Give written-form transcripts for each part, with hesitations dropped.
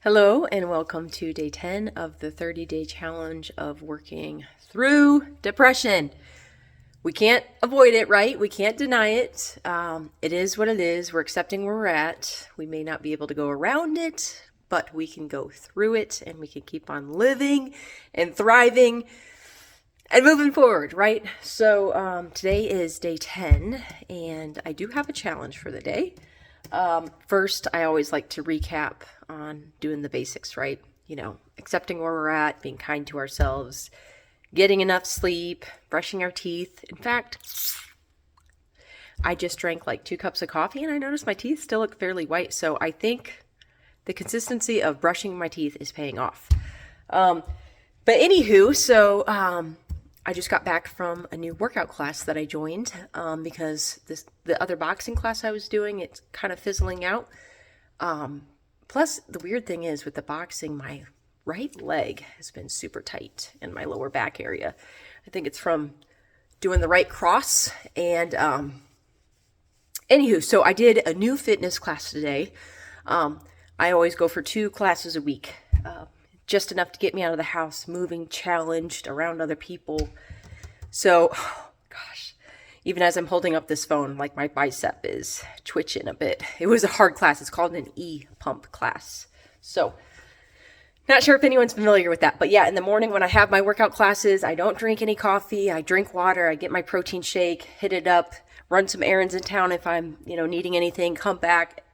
Hello, and welcome to day 10 of the 30-day challenge of working through depression. We can't avoid it, right? We can't deny it. It is what it is. We're accepting where we're at. We may not be able to go around it, but we can go through it and we can keep on living and thriving and moving forward, right? So today is day 10, and I do have a challenge for the day. First, I always like to recap on doing the basics, right? Accepting where we're at, being kind to ourselves, getting enough sleep, brushing our teeth. In fact, I just drank like 2 cups of coffee and I noticed my teeth still look fairly white. So I think the consistency of brushing my teeth is paying off. But anywho, I just got back from a new workout class that I joined because the other boxing class I was doing, it's kind of fizzling out. Plus, the weird thing is with the boxing, my right leg has been super tight in my lower back area. I think it's from doing the right cross. And anywho, so I did a new fitness class today. I always go for 2 classes a week. Just enough to get me out of the house, moving, challenged, around other people. So, gosh, even as I'm holding up this phone, like my bicep is twitching a bit. It was a hard class. It's called an E-pump class. So, not sure if anyone's familiar with that. But yeah, in the morning when I have my workout classes, I don't drink any coffee. I drink water. I get my protein shake, hit it up, run some errands in town if I'm, needing anything, come back,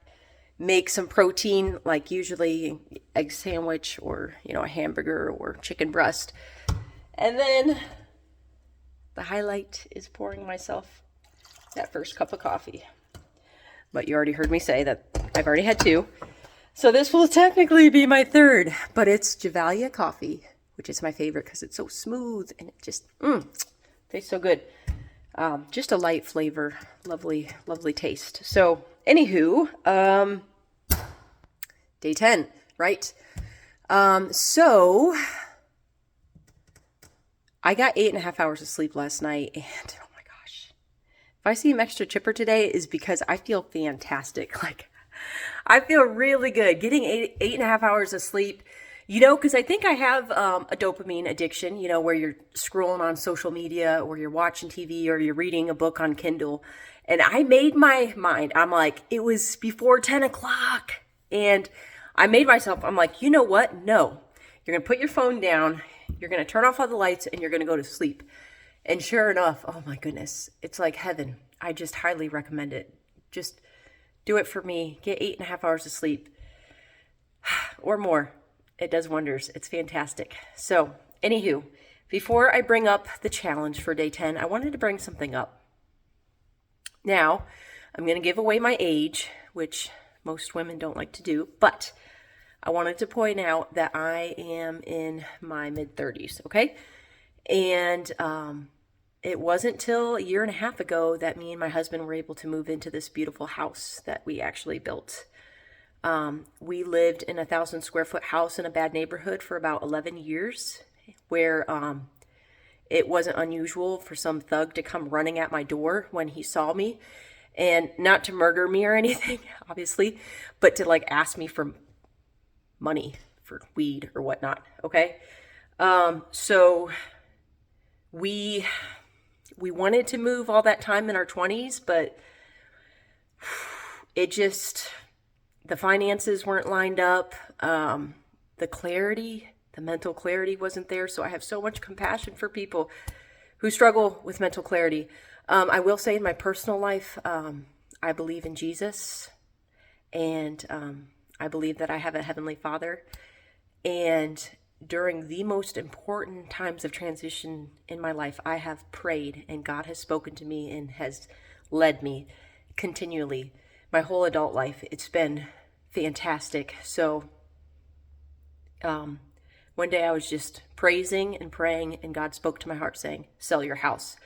make some protein, like usually egg sandwich or, a hamburger or chicken breast. And then the highlight is pouring myself that first cup of coffee. But you already heard me say that I've already had 2. So this will technically be my 3rd, but it's Gevalia coffee, which is my favorite because it's so smooth and it just tastes so good. Just a light flavor, lovely, lovely taste. So anywho, day 10, right? So I got 8.5 hours of sleep last night, and oh my gosh, if I seem extra chipper today is because I feel fantastic. Like, I feel really good getting 8.5 hours of sleep, because I think I have a dopamine addiction, where you're scrolling on social media or you're watching TV or you're reading a book on Kindle. And I made my mind, I'm like, it was before 10 o'clock. And I made myself, I'm like, you know what? No, you're going to put your phone down. You're going to turn off all the lights and you're going to go to sleep. And sure enough, oh my goodness, it's like heaven. I just highly recommend it. Just do it for me. Get 8.5 hours of sleep or more. It does wonders. It's fantastic. So anywho, before I bring up the challenge for day 10, I wanted to bring something up. Now, I'm going to give away my age, which most women don't like to do, but I wanted to point out that I am in my mid-30s, okay? And it wasn't till a year and a half ago that me and my husband were able to move into this beautiful house that we actually built. We lived in a 1,000 square foot house in a bad neighborhood for about 11 years, where it wasn't unusual for some thug to come running at my door when he saw me. And not to murder me or anything, obviously, but to like ask me for money for weed or whatnot. Okay. So we wanted to move all that time in our 20s, but the finances weren't lined up. The mental clarity wasn't there. So I have so much compassion for people who struggle with mental clarity. I will say in my personal life, I believe in Jesus, and I believe that I have a heavenly Father. And during the most important times of transition in my life, I have prayed, and God has spoken to me and has led me continually. My whole adult life, it's been fantastic. So one day I was just praising and praying, and God spoke to my heart saying, sell your house.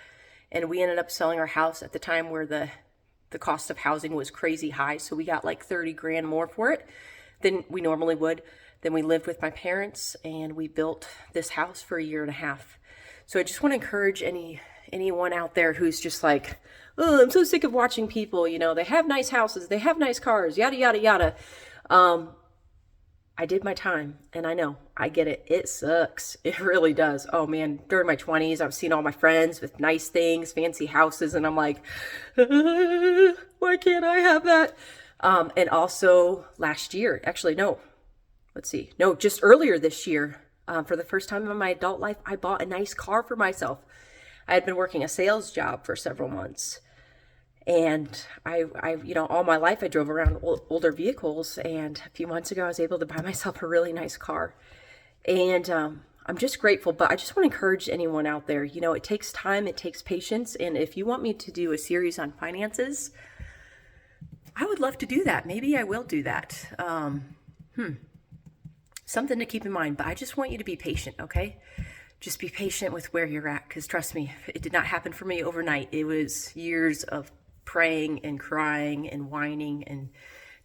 And we ended up selling our house at the time where the cost of housing was crazy high. So we got like 30 grand more for it than we normally would. Then we lived with my parents and we built this house for a year and a half. So I just want to encourage anyone out there who's just like, oh, I'm so sick of watching people, they have nice houses, they have nice cars, yada, yada, yada. I did my time, and I know, I get it. It sucks. It really does. Oh man, during my 20s, I was seeing all my friends with nice things, fancy houses, and I'm like, why can't I have that? And also last year, actually, no, let's see, no, just earlier this year, for the first time in my adult life, I bought a nice car for myself. I had been working a sales job for several months. And all my life I drove around older vehicles. And a few months ago, I was able to buy myself a really nice car. And I'm just grateful. But I just want to encourage anyone out there, it takes time, it takes patience. And if you want me to do a series on finances, I would love to do that. Maybe I will do that. Something to keep in mind. But I just want you to be patient, okay? Just be patient with where you're at. Because trust me, it did not happen for me overnight. It was years of praying and crying and whining and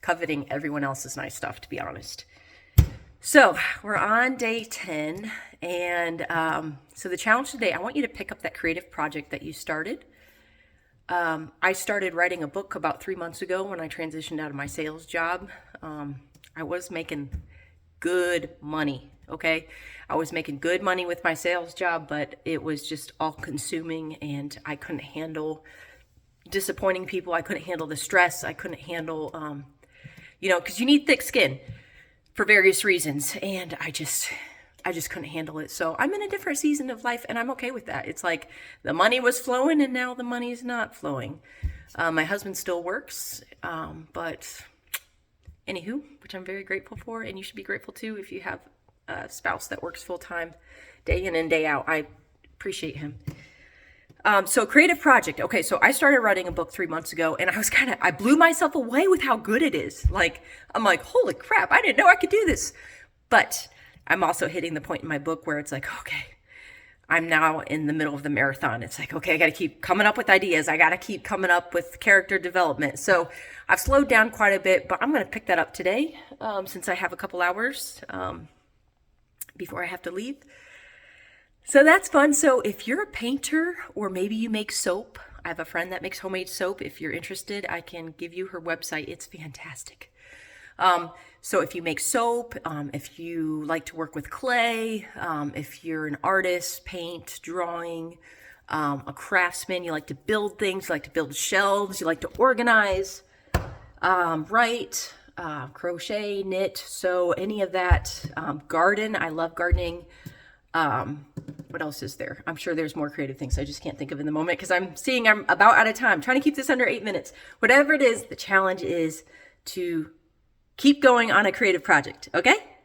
coveting everyone else's nice stuff, to be honest. So we're on day 10. And so the challenge today, I want you to pick up that creative project that you started. I started writing a book about 3 months ago when I transitioned out of my sales job. I was making good money, okay? I was making good money with my sales job, but it was just all consuming, and I couldn't handle disappointing people. I couldn't handle the stress. I couldn't handle, because you need thick skin for various reasons. And I just couldn't handle it. So I'm in a different season of life, and I'm okay with that. It's like the money was flowing and now the money's not flowing. My husband still works, but anywho, which I'm very grateful for. And you should be grateful too if you have a spouse that works full time, day in and day out. I appreciate him. So creative project. Okay, so I started writing a book 3 months ago, and I blew myself away with how good it is. I'm like, holy crap, I didn't know I could do this. But I'm also hitting the point in my book where it's like, okay, I'm now in the middle of the marathon. It's like, okay, I got to keep coming up with ideas. I got to keep coming up with character development. So I've slowed down quite a bit, but I'm going to pick that up today, since I have a couple hours before I have to leave. So that's fun. So if you're a painter, or maybe you make soap, I have a friend that makes homemade soap. If you're interested, I can give you her website. It's fantastic. So if you make soap, if you like to work with clay, if you're an artist, paint, drawing, a craftsman, you like to build things, you like to build shelves, you like to organize, write, crochet, knit, sew, any of that, garden. I love gardening. What else is there? I'm sure there's more creative things I just can't think of in the moment because I'm about out of time. I'm trying to keep this under 8 minutes. Whatever it is, the challenge is to keep going on a creative project, okay?